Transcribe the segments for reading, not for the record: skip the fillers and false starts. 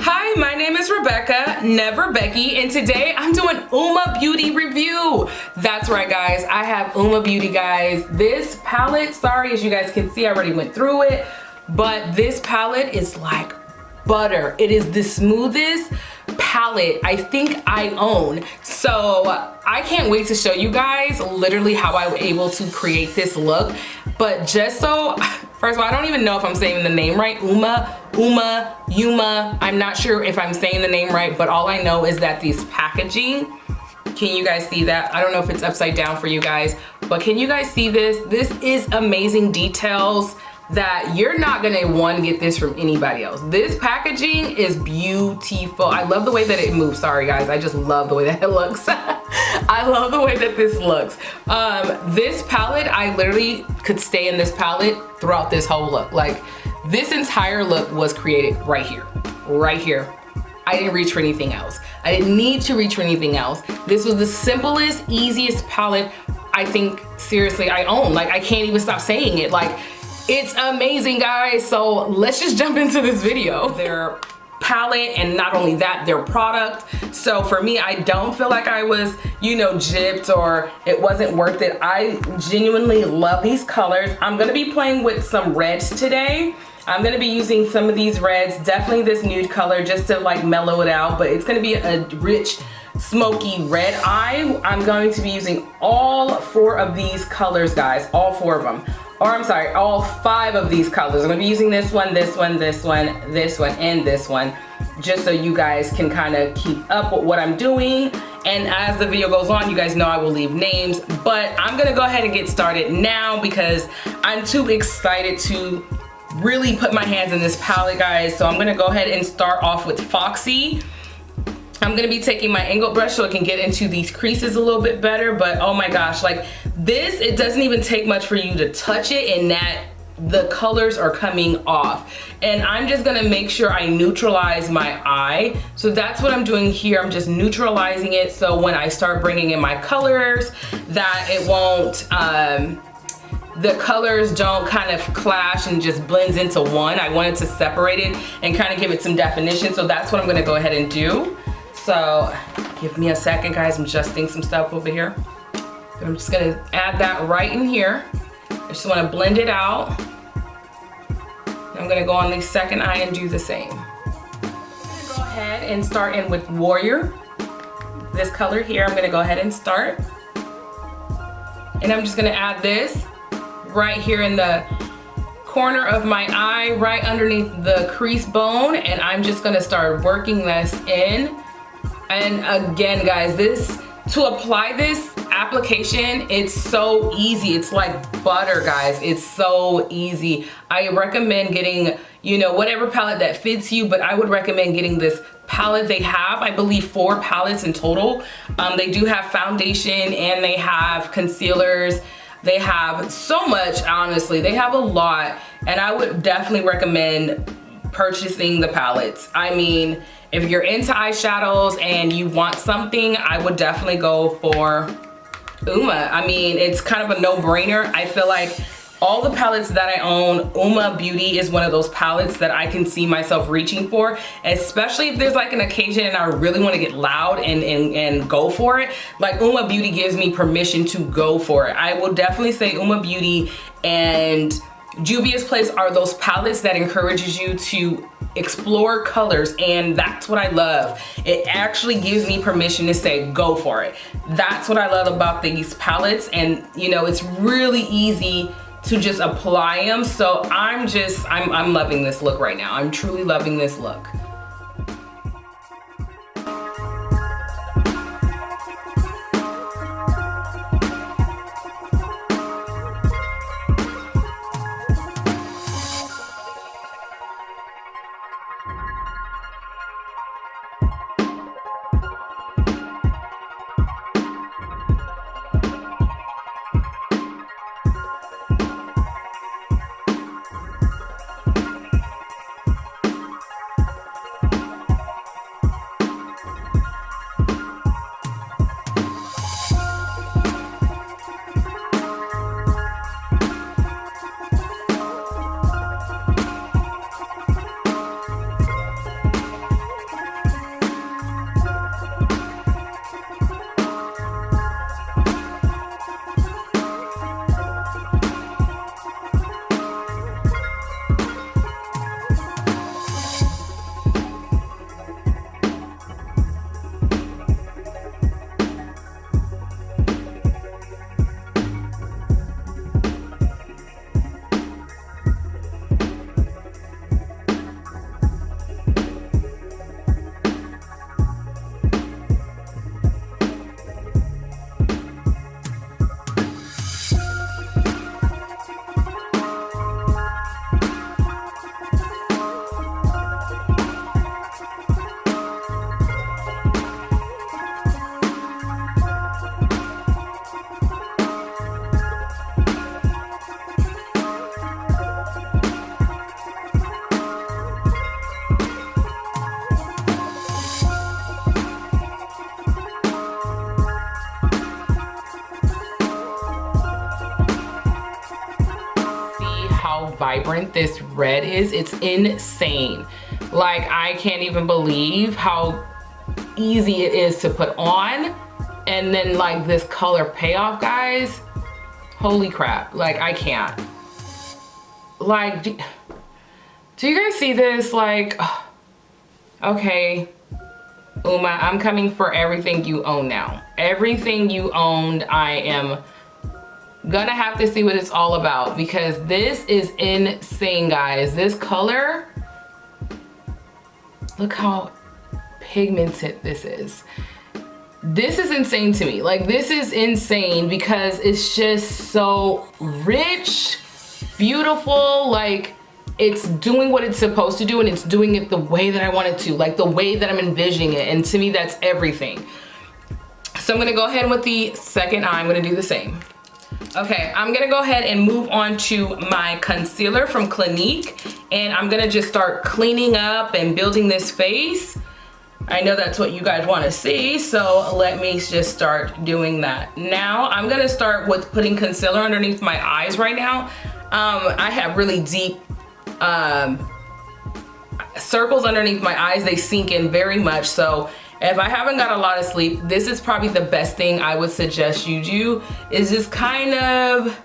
Hi, my name is Rebecca, never Becky, and today I'm doing Uoma Beauty review. That's right, guys. I have Uoma Beauty, guys. This palette, sorry, as you guys can see, I already went through it, but this palette is like butter. It is the smoothest palette I think I own. So I can't wait to show you guys literally how I was able to create this look. But just so, first of all, I don't even know if I'm saying the name right. Uoma, Uoma. I'm not sure if I'm saying the name right, but all I know is that these packaging, can you guys see that? I don't know if it's upside down for you guys, but can you guys see this? This is amazing details that you're not gonna want to get this from anybody else. This packaging is beautiful. I love the way that it moves. Sorry guys, I just love the way that it looks. I love the way that this looks. This palette, I literally could stay in this palette throughout this whole look. Like, this entire look was created right here, right here. I didn't reach for anything else. I didn't need to reach for anything else. This was the simplest, easiest palette I think, seriously, I own. Like, I can't even stop saying it. Like, it's amazing, guys. So let's just jump into this video. Their palette, and not only that, their product. So for me, I don't feel like I was, you know, gypped or it wasn't worth it. I genuinely love these colors. I'm gonna be playing with some reds today. I'm gonna be using some of these reds, definitely this nude color just to like mellow it out, but it's gonna be a rich, smoky red eye. I'm going to be using all 4 of these colors, guys, all 4 of them. Or I'm sorry, all 5 of these colors. I'm gonna be using this one, this one, this one, this one, and this one, just so you guys can kind of keep up with what I'm doing. And as the video goes on, you guys know I will leave names, but I'm gonna go ahead and get started now because I'm too excited to really put my hands in this palette, guys. So I'm gonna go ahead and start off with Foxy. I'm gonna be taking my angled brush so it can get into these creases a little bit better, but oh my gosh, like this, it doesn't even take much for you to touch it and that the colors are coming off. And I'm just gonna make sure I neutralize my eye. So that's what I'm doing here. I'm just neutralizing it so when I start bringing in my colors, that it won't, the colors don't kind of clash and just blends into one. I wanted to separate it and kind of give it some definition. So that's what I'm gonna go ahead and do. So give me a second, guys. I'm adjusting some stuff over here. I'm just gonna add that right in here. I just wanna blend it out. I'm gonna go on the second eye and do the same. I'm gonna go ahead and start in with Warrior. This color here, I'm gonna go ahead and start. And I'm just gonna add this right here in the corner of my eye, right underneath the crease bone. And I'm just gonna start working this in. And again, guys, to apply this application, it's so easy. It's like butter, guys. It's so easy. I recommend getting, you know, whatever palette that fits you, but I would recommend getting this palette. They have, I believe, 4 palettes in total. They do have foundation and they have concealers. They have so much, honestly. They have a lot, and I would definitely recommend purchasing the palettes. I mean, if you're into eyeshadows and you want something, I would definitely go for Uoma. I mean, it's kind of a no-brainer. I feel like all the palettes that I own, Uoma Beauty is one of those palettes that I can see myself reaching for, especially if there's like an occasion and I really want to get loud and go for it. Like, Uoma Beauty gives me permission to go for it. I will definitely say Uoma Beauty and Juvia's Place are those palettes that encourages you to explore colors, and that's what I love. It actually gives me permission to say go for it. That's what I love about these palettes, and you know, it's really easy to just apply them. So I'm loving this look right now. I'm truly loving this look. vibrant this red is. It's insane. Like, I can't even believe how easy it is to put on. And then like this color payoff, guys. Holy crap, like I can't. Like, do you guys see this? Like, okay, Uoma, I'm coming for everything you own now. Everything you owned, I am gonna have to see what it's all about, because this is insane, guys. This color, look how pigmented this is. This is insane to me. Like, this is insane because it's just so rich, beautiful. Like, it's doing what it's supposed to do, and it's doing it the way that I want it to, like the way that I'm envisioning it. And to me, that's everything. So I'm gonna go ahead with the second eye. I'm gonna do the same. Okay, I'm gonna go ahead and move on to my concealer from Clinique, and I'm gonna just start cleaning up and building this face. I know that's what you guys want to see, so let me just start doing that. Now I'm gonna start with putting concealer underneath my eyes right now. I have really deep circles underneath my eyes. They sink in very much, so if I haven't got a lot of sleep, this is probably the best thing I would suggest you do, is just kind of,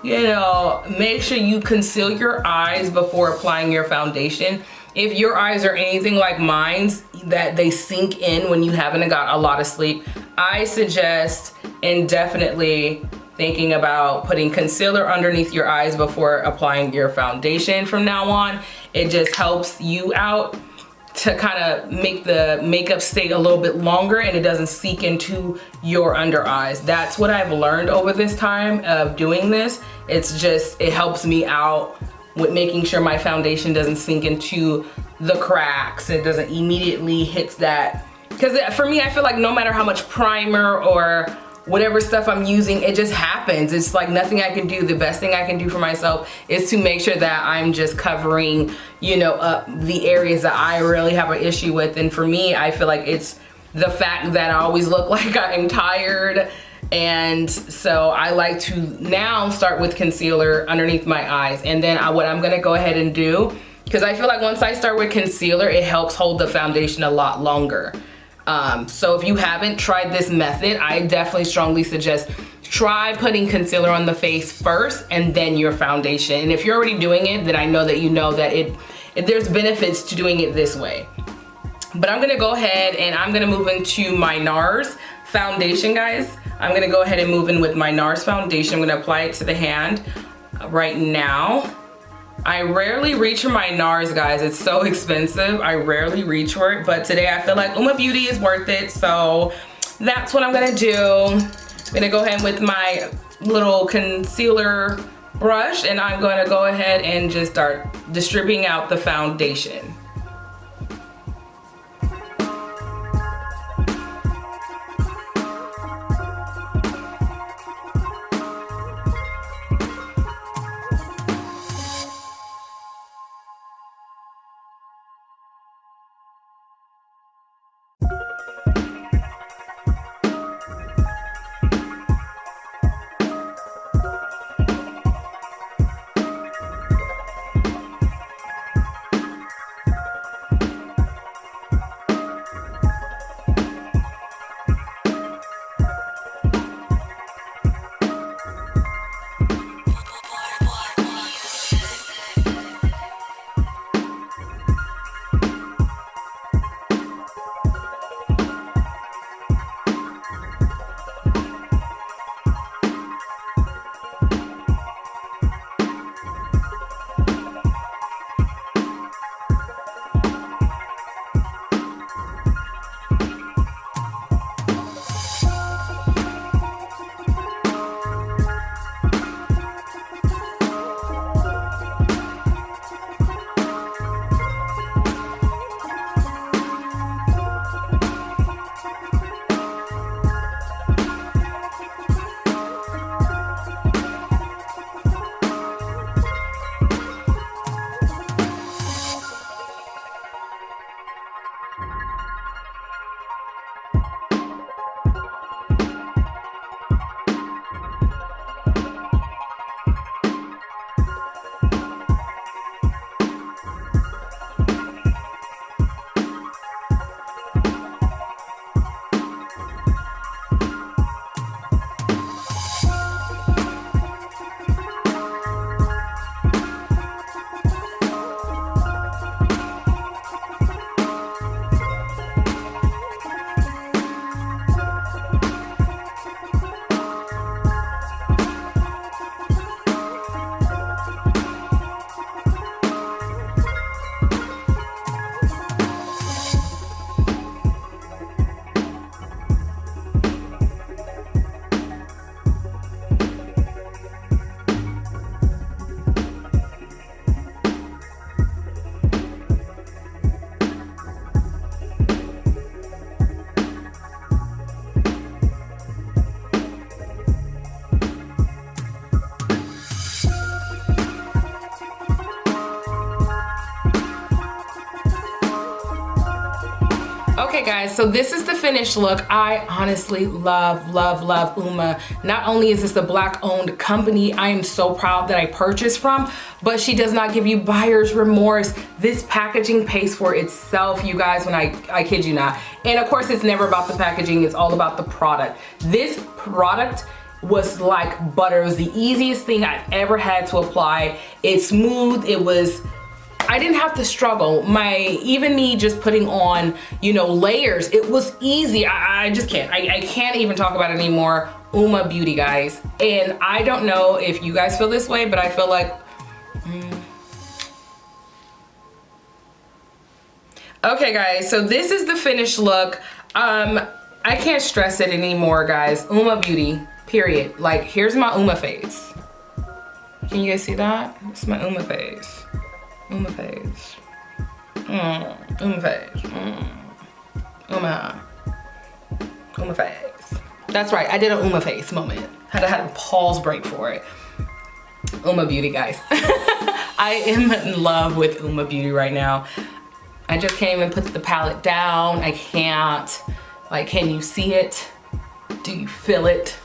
you know, make sure you conceal your eyes before applying your foundation. If your eyes are anything like mine's, that they sink in when you haven't got a lot of sleep, I suggest indefinitely thinking about putting concealer underneath your eyes before applying your foundation from now on. It just helps you out to kind of make the makeup stay a little bit longer, and it doesn't seep into your under eyes. That's what I've learned over this time of doing this. It's just, it helps me out with making sure my foundation doesn't sink into the cracks. It doesn't immediately hit that. Because for me, I feel like no matter how much primer or whatever stuff I'm using, it just happens. It's like nothing I can do. The best thing I can do for myself is to make sure that I'm just covering, you know, up the areas that I really have an issue with. And for me, I feel like it's the fact that I always look like I'm tired. And so I like to now start with concealer underneath my eyes. And then what I'm gonna go ahead and do, because I feel like once I start with concealer, it helps hold the foundation a lot longer. So if you haven't tried this method, I definitely strongly suggest try putting concealer on the face first and then your foundation. And if you're already doing it, then I know that you know that there's benefits to doing it this way. But I'm gonna go ahead and I'm gonna move into my NARS foundation, guys. I'm gonna go ahead and move in with my NARS foundation. I'm gonna apply it to the hand right now. I rarely reach for my NARS, guys. It's so expensive. I rarely reach for it, but today I feel like Uoma Beauty is worth it, so that's what I'm gonna do. I'm gonna go ahead with my little concealer brush, and I'm gonna go ahead and just start distributing out the foundation. Okay guys, so this is the finished look. I honestly love, love, love Uoma. Not only is this a black owned company I am so proud that I purchased from, but she does not give you buyer's remorse. This packaging pays for itself, you guys, when I kid you not. And of course it's never about the packaging, it's all about the product. This product was like butter. It was the easiest thing I've ever had to apply. It's smooth, I didn't have to struggle. Even me just putting on, you know, layers, it was easy. I just can't. I can't even talk about it anymore. Uoma Beauty, guys. And I don't know if you guys feel this way, but I feel like, Okay guys, so this is the finished look. I can't stress it anymore, guys. Uoma Beauty, period. Like, here's my Uoma face. Can you guys see that? It's my Uoma face. Uoma face. Uoma face. Uoma face. That's right, I did an Uoma face moment. Had a pause break for it. Uoma Beauty, guys. I am in love with Uoma Beauty right now. I just can't even put the palette down. I can't. Like, can you see it? Do you feel it?